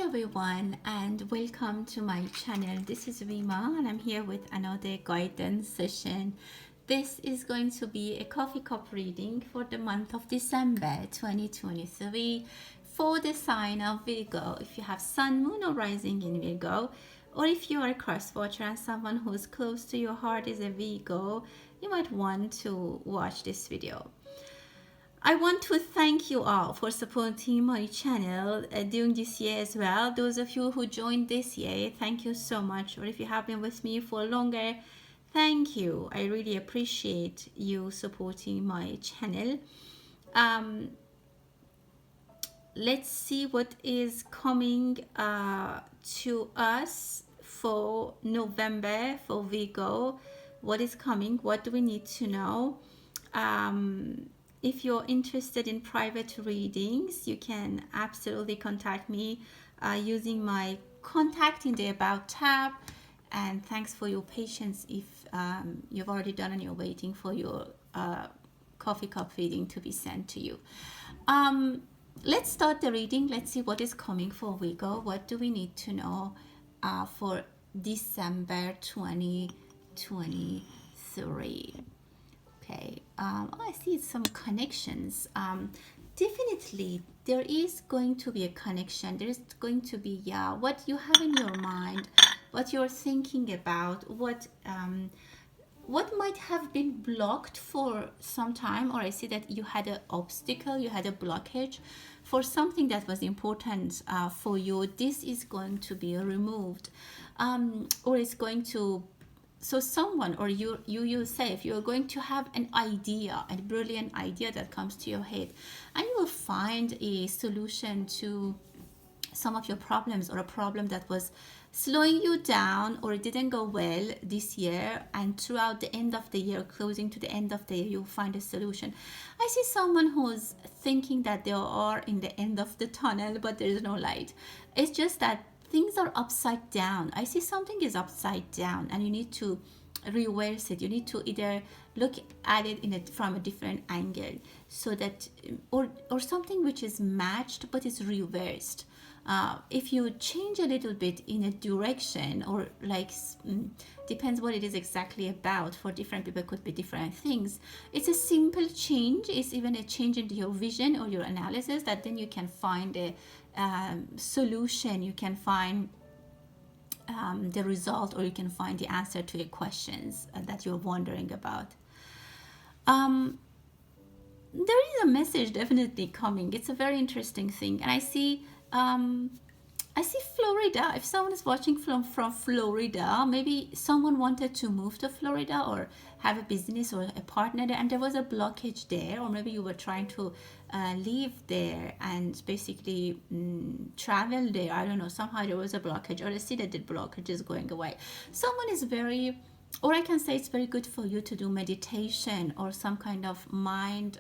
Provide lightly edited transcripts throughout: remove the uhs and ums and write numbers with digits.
everyone and welcome to my channel. This is Rima and I'm here with another guidance session. This is going to be a coffee cup reading for the month of December 2023 for the sign of Virgo. If you have sun, moon or rising in Virgo, or if you are a cross watcher and someone who is close to your heart is a Virgo, you might want to watch this video. I want to thank you all for supporting my channel during this year as well. Those of you who joined this year, thank you so much. Or if you have been with me for longer, thank you. I really appreciate you supporting my channel. Let's see what is coming to us for November for Virgo. What is coming? What do we need to know? If you're interested in private readings, you can absolutely contact me using my contact in the About tab. And thanks for your patience if you've already done and you're waiting for your coffee cup reading to be sent to you. Let's start the reading. Let's see what is coming for Virgo. What do we need to know for December 2023? Okay, I see some connections. Definitely, there is going to be a connection. There is going to be, what you have in your mind, what you're thinking about, what might have been blocked for some time, or I see that you had an obstacle, you had a blockage for something that was important for you. This is going to be removed, or it's going to. So someone or you yourself, you're going to have an idea, a brilliant idea that comes to your head, and you will find a solution to some of your problems, or a problem that was slowing you down or it didn't go well this year, and throughout the end of the year, closing to the end of the year, you'll find a solution. I see someone who's thinking that they are in the end of the tunnel, but there is no light. It's just that things are upside down. I see something is upside down and you need to reverse it. You need to either look at it from a different angle, so that or something which is matched but is reversed. If you change a little bit in a direction, or like depends what it is exactly about. For different people it could be different things. It's a simple change. It's even a change in your vision or your analysis, that then you can find a solution. You can find the result, or you can find the answer to your questions that you're wondering about. There is a message definitely coming. It's a very interesting thing, and I see Florida. If someone is watching from Florida, maybe someone wanted to move to Florida or have a business or a partner there, and there was a blockage there, or maybe you were trying to live there and basically travel there. I don't know, somehow there was a blockage, or I see that the blockage is going away. Someone is very, or I can say it's very good for you to do meditation or some kind of mind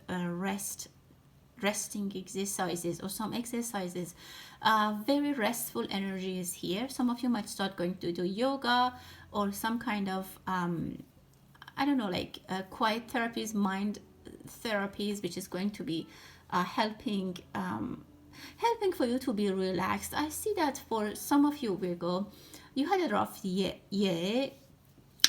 resting exercises, or some exercises. Very restful energy is here. Some of you might start going to do yoga or some kind of I don't know, like quiet therapies, mind therapies, which is going to be helping for you to be relaxed. I see that for some of you, Virgo, you had a rough year,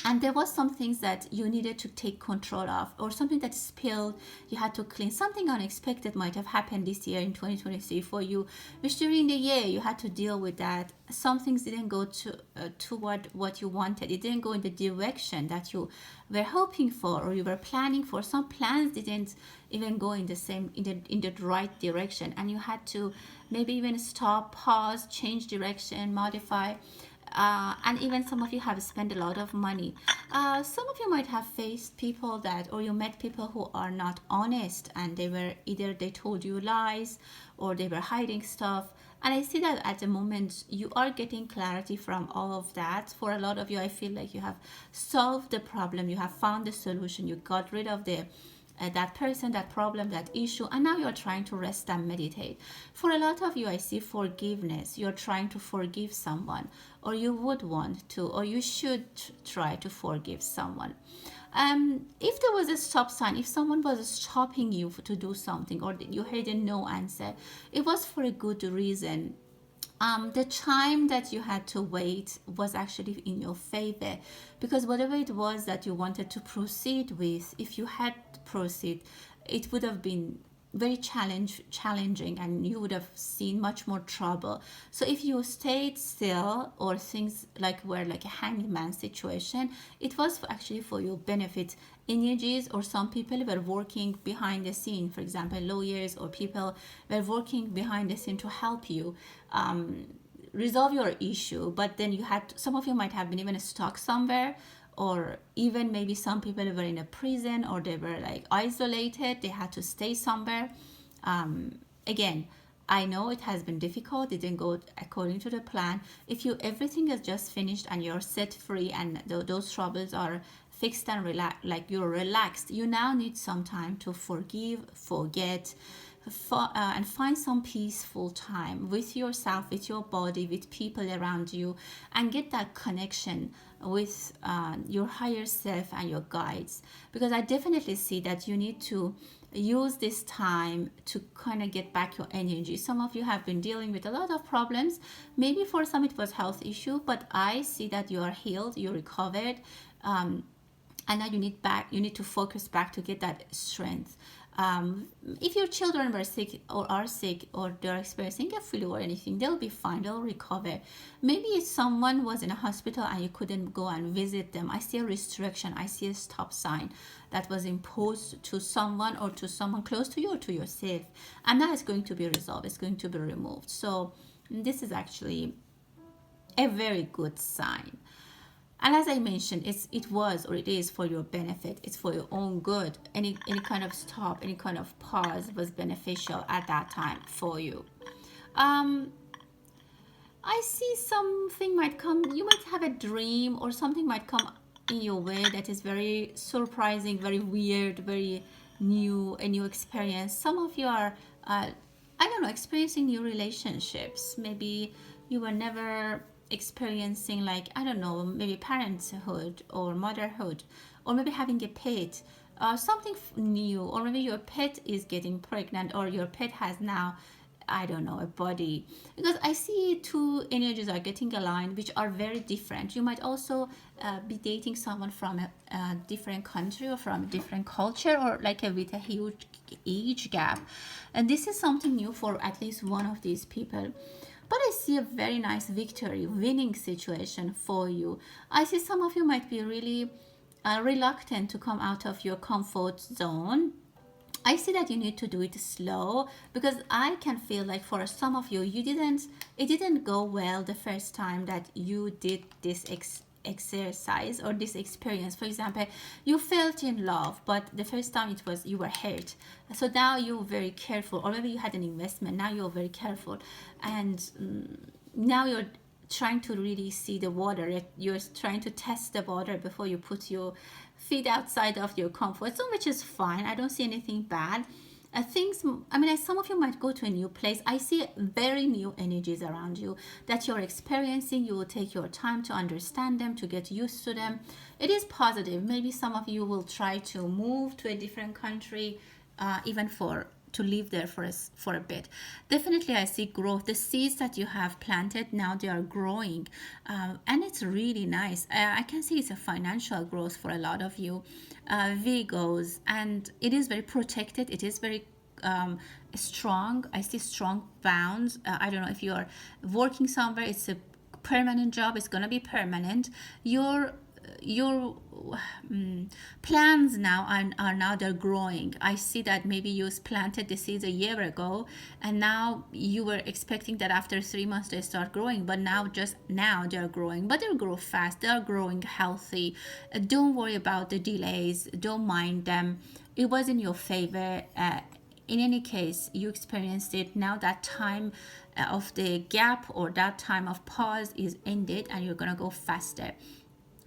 and there was some things that you needed to take control of, or something that spilled, you had to clean. Something unexpected might have happened this year in 2023 for you, which during the year you had to deal with that. Some things didn't go toward what you wanted. It didn't go in the direction that you were hoping for or you were planning for. Some plans didn't even go in the right direction, and you had to maybe even stop, pause, change direction, modify. And even some of you have spent a lot of money. Some of you might have faced people or you met people who are not honest, and they told you lies, or they were hiding stuff. And I see that at the moment you are getting clarity from all of that. For a lot of you, I feel like you have solved the problem, you have found the solution, you got rid of that person, that problem, that issue, and now you're trying to rest and meditate. For a lot of you, I see forgiveness. You're trying to forgive someone, or you would want to, or you should try to forgive someone. If there was a stop sign, if someone was stopping you to do something, or you heard a no answer, it was for a good reason. The time that you had to wait was actually in your favor, because whatever it was that you wanted to proceed with, if you had to proceed, it would have been very challenging, and you would have seen much more trouble. So if you stayed still, or things like were like a handyman situation, it was actually for your benefit. Energies, or some people were working behind the scene, for example lawyers or people were working behind the scene to help you resolve your issue. But then you had, some of you might have been even stuck somewhere, or even maybe some people were in a prison, or they were like isolated, they had to stay somewhere. Again, I know it has been difficult, it didn't go according to the plan. If you, everything is just finished and you're set free, and those troubles are fixed and like you're relaxed, you now need some time to forgive, forget, and find some peaceful time with yourself, with your body, with people around you, and get that connection with your higher self and your guides. Because I definitely see that you need to use this time to kind of get back your energy. Some of you have been dealing with a lot of problems. Maybe for some it was health issue, but I see that you are healed, you recovered, and now you need to focus back to get that strength. If your children were sick or are sick, or they're experiencing a flu or anything, they'll be fine, they'll recover. Maybe someone was in a hospital and you couldn't go and visit them. I see a restriction, I see a stop sign that was imposed to someone, or to someone close to you, or to yourself, and that is going to be resolved, it's going to be removed. So this is actually a very good sign. And as I mentioned, it was, or it is, for your benefit. It's for your own good. Any kind of stop, any kind of pause was beneficial at that time for you. Um, I see something might come. You might have a dream, or something might come in your way that is very surprising, very weird, very new, a new experience. Some of you are, I don't know, experiencing new relationships. Maybe you were never experiencing, like, I don't know, maybe parenthood or motherhood, or maybe having a pet, something new, or maybe your pet is getting pregnant, or your pet has now, I don't know, a body. Because I see two energies are getting aligned, which are very different. You might also be dating someone from a different country, or from a different culture, or like with a huge age gap. And this is something new for at least one of these people. But I see a very nice victory, winning situation for you. I see some of you might be really reluctant to come out of your comfort zone. I see that you need to do it slow, because I can feel like for some of you, it didn't go well the first time that you did this exercise or this experience. For example, you felt in love, but the first time it was, you were hurt. So now you're very careful, or maybe you had an investment, now you're very careful, and now you're trying to really see the water. You're trying to test the water before you put your feet outside of your comfort zone, which is fine. I don't see anything bad. Things, I mean, some of you might go to a new place. I see very new energies around you that you're experiencing. You will take your time to understand them, to get used to them. It is positive. Maybe some of you will try to move to a different country, even to live there for a bit. Definitely I see growth. The seeds that you have planted, now they are growing, and it's really nice. I can see it's a financial growth for a lot of you Virgos, and it is very protected, it is very strong. I see strong bounds. I don't know if you're working somewhere, it's a permanent job, it's gonna be permanent. Your plans now are now they're growing. I see that maybe you planted the seeds a year ago, and now you were expecting that after 3 months they start growing, but just now they're growing, but they'll grow fast, they're growing healthy. Don't worry about the delays, don't mind them. It was in your favor. In any case, you experienced it. Now that time of the gap, or that time of pause, is ended, and you're gonna go faster.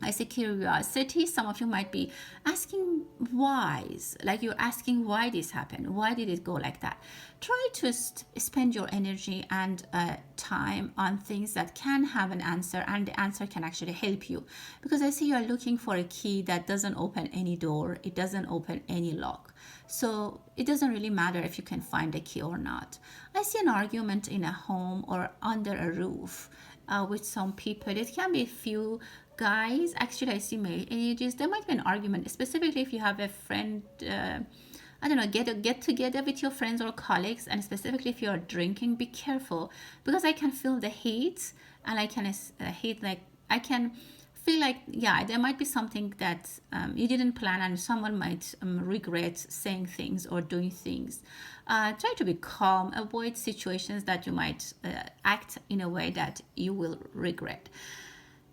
I see curiosity. Some of you might be asking whys, like you're asking why this happened, why did it go like that. Try to spend your energy and time on things that can have an answer, and the answer can actually help you. Because I see you're looking for a key that doesn't open any door, it doesn't open any lock. So it doesn't really matter if you can find the key or not. I see an argument in a home or under a roof with some people. It can be a few guys. Actually, I see male energies. There might be an argument, specifically if you have a friend. I don't know, get together with your friends or colleagues, and specifically if you are drinking, be careful, because I can feel the heat, and I can heat, like I can feel like, yeah, there might be something that you didn't plan, and someone might regret saying things or doing things. Try to be calm, avoid situations that you might act in a way that you will regret.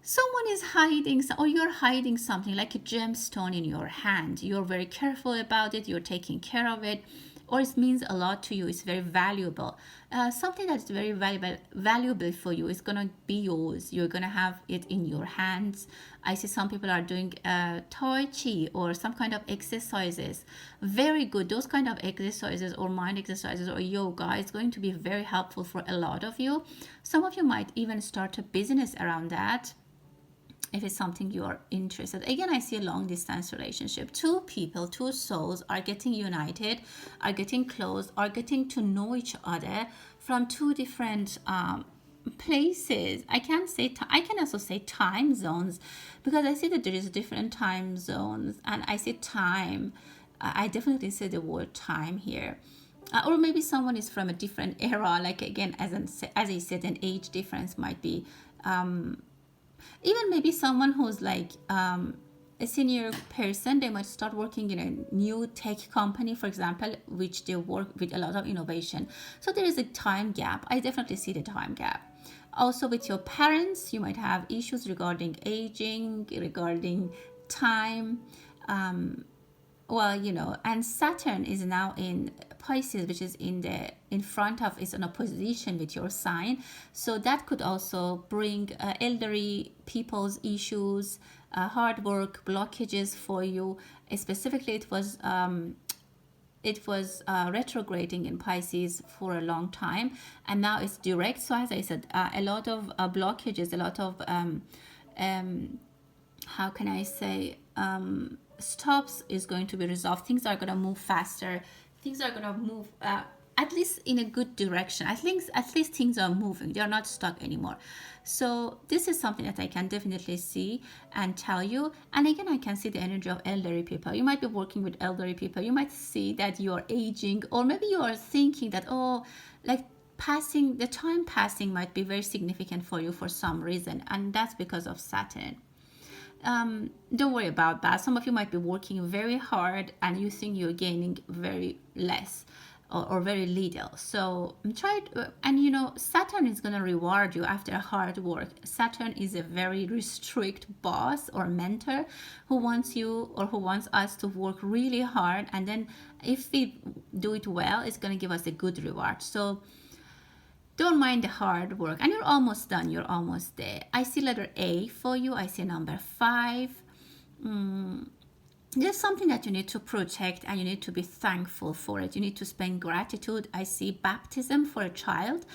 Someone is hiding, or you're hiding something like a gemstone in your hand. You're very careful about it, you're taking care of it, or it means a lot to you, it's very valuable. Something that's very valuable for you is going to be yours. You're going to have it in your hands. I see some people are doing tai chi or some kind of exercises. Very good. Those kind of exercises or mind exercises or yoga is going to be very helpful for a lot of you. Some of you might even start a business around that if it's something you are interested. Again, I see a long distance relationship. Two people, two souls are getting united, are getting close, are getting to know each other from two different places. I can say I can also say time zones, because I see that there is different time zones, and I see time. I definitely say the word time here. Or maybe someone is from a different era, like again, as I said, an age difference might be even maybe someone who's like a senior person. They might start working in a new tech company, for example, which they work with a lot of innovation. So there is a time gap. I definitely see the time gap. Also with your parents, you might have issues regarding aging, regarding time. Well, and Saturn is now in Pisces, which is in front of, is in opposition with your sign. So that could also bring elderly people's issues, hard work, blockages for you. Specifically, it was retrograding in Pisces for a long time, and now it's direct. So as I said, a lot of blockages, a lot of how can I say, stops is going to be resolved. Things are going to move faster. Things are going to move at least in a good direction. At least things are moving. They are not stuck anymore. So this is something that I can definitely see and tell you. And again, I can see the energy of elderly people. You might be working with elderly people. You might see that you are aging, or maybe you are thinking that, oh, like the time passing might be very significant for you for some reason, and that's because of Saturn. Don't worry about that. Some of you might be working very hard and you think you're gaining very less, or very little. So try it, and Saturn is going to reward you after hard work. Saturn is a very strict boss or mentor who wants you, or who wants us to work really hard, and then if we do it well, it's going to give us a good reward. So don't mind the hard work, and you're almost done. You're almost there. I see letter A for you. I see number 5. There's something that you need to protect, and you need to be thankful for it. You need to spend gratitude. I see baptism for a child,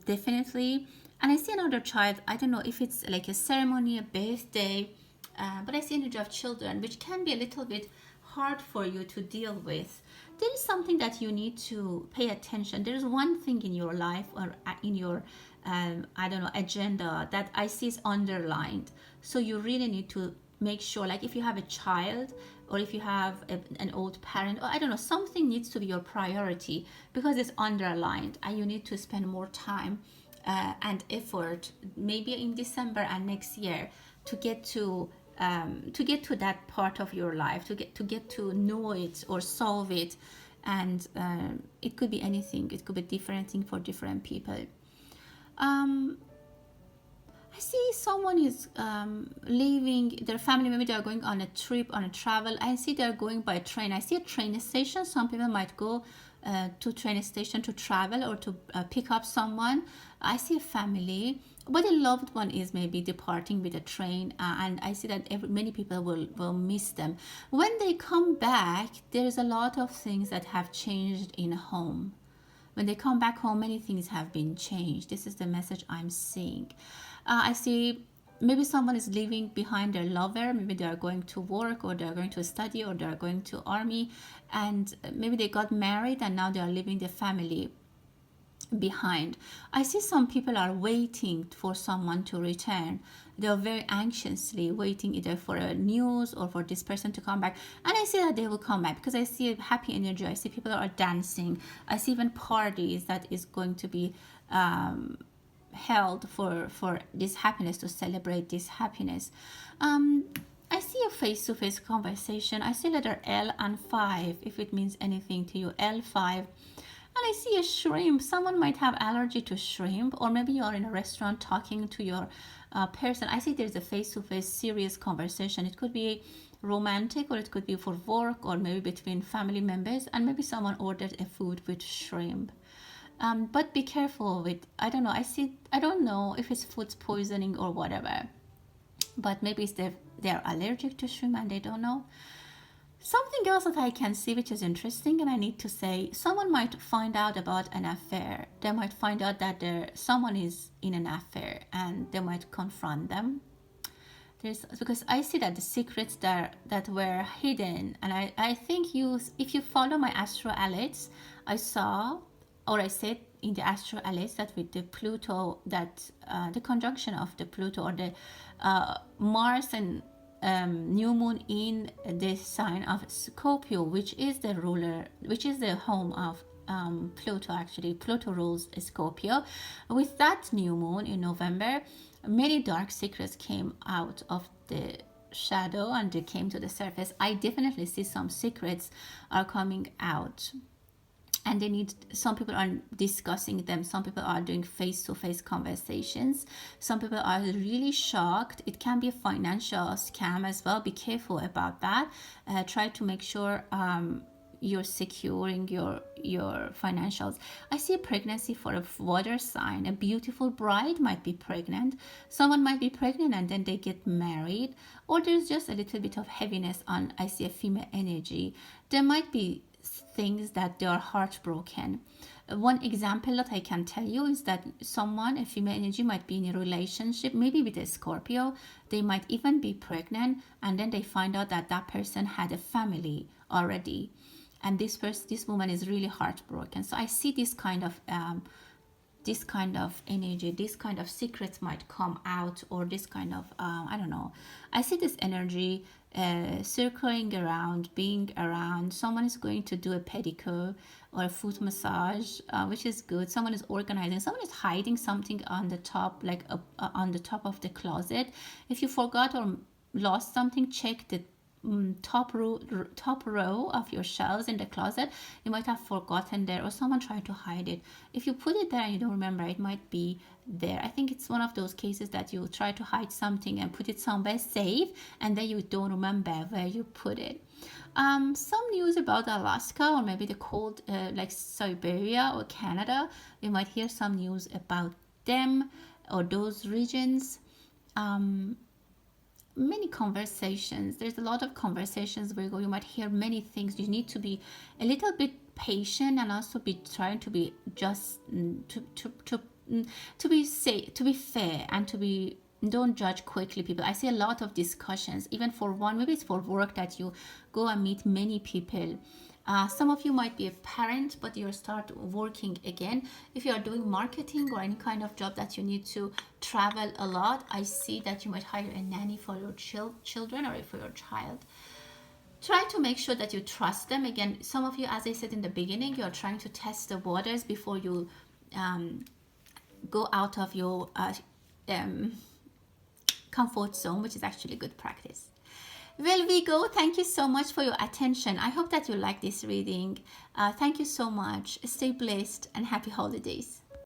definitely. And I see another child. I don't know if it's like a ceremony, a birthday, but I see energy of children, which can be a little bit hard for you to deal with. There is something that you need to pay attention. There's one thing in your life, or in your I don't know, agenda, that I see is underlined. So you really need to make sure, like if you have a child, or if you have an old parent, or I don't know, something needs to be your priority, because it's underlined, and you need to spend more time and effort, maybe in December and next year, to get to that part of your life, to get to know it or solve it. And it could be anything. It could be different thing for different people. I see someone is leaving their family. Maybe they are going on a trip, on a travel. I see they're going by train. I see a train station. Some people might go to train station to travel, or to pick up someone. I see a family, but a loved one is maybe departing with a train, and I see that many people will miss them. When they come back, there's a lot of things that have changed in home. When they come back home, many things have been changed. This is the message I'm seeing. I see maybe someone is leaving behind their lover. Maybe they are going to work, or they are going to study, or they are going to army, and maybe they got married and now they are leaving the family behind. I see some people are waiting for someone to return. They are very anxiously waiting either for a news or for this person to come back. And I see that they will come back because I see happy energy. I see people are dancing. I see even parties that is going to be held for this happiness, to celebrate this happiness. I see a face-to-face conversation. I see letter L and 5, if it means anything to you. L5. And I see a shrimp. Someone might have allergy to shrimp, or maybe you are in a restaurant talking to your person. I see there's a face-to-face serious conversation. It could be romantic, or it could be for work, or maybe between family members, and maybe someone ordered a food with shrimp. But be careful with, I don't know, I don't know if it's food poisoning or whatever, but maybe it's they're allergic to shrimp and they don't know. Something else that I can see which is interesting, and I need to say, someone might find out about an affair. They might find out that someone is in an affair, and they might confront them. Because I see that the secrets that were hidden, and I think if you follow my astro alerts, I saw, or I said in the astro alerts, that with the Pluto, that the conjunction of the Pluto, or the Mars and new moon in the sign of Scorpio, which is the ruler, which is the home of Pluto. Actually, Pluto rules Scorpio. With that new moon in November, many dark secrets came out of the shadow and they came to the surface. I definitely see some secrets are coming out, and they need, some people are discussing them, some people are doing face-to-face conversations, some people are really shocked. It can be a financial scam as well. Be careful about that. Try to make sure you're securing your financials. I see a pregnancy for a water sign. A beautiful bride might be pregnant. Someone might be pregnant and then they get married, or there's just a little bit of heaviness on, I see a female energy. There might be things that they are heartbroken. One example that I can tell you is that someone, a female energy, might be in a relationship, maybe with a Scorpio. They might even be pregnant, and then they find out that that person had a family already, and this woman is really heartbroken. So I see this kind of energy, this kind of secrets might come out, or this kind of I don't know. I see this energy circling around, being around. Someone is going to do a pedicure or a foot massage, which is good. Someone is organizing. Someone is hiding something on the top, like on the top of the closet. If you forgot or lost something, check the top row of your shelves in the closet. You might have forgotten there, or someone tried to hide it. If you put it there and you don't remember, it might be there. I think it's one of those cases that you try to hide something and put it somewhere safe, and then you don't remember where you put it. Some news about Alaska, or maybe the cold, like Siberia or Canada. You might hear some news about them or those regions. Many conversations. There's a lot of conversations, Virgo. You might hear many things. You need to be a little bit patient, and also be trying to be just to be safe, to be fair, and to be, don't judge quickly people. I see a lot of discussions, even for one, maybe it's for work, that you go and meet many people. Some of you might be a parent, but you start working again. If you are doing marketing or any kind of job that you need to travel a lot, I see that you might hire a nanny for your children or for your child. Try to make sure that you trust them. Again, some of you, as I said in the beginning, you're trying to test the waters before you go out of your comfort zone, which is actually good practice. Well, Virgo, thank you so much for your attention. I hope that you like this reading. Thank you so much. Stay blessed and happy holidays.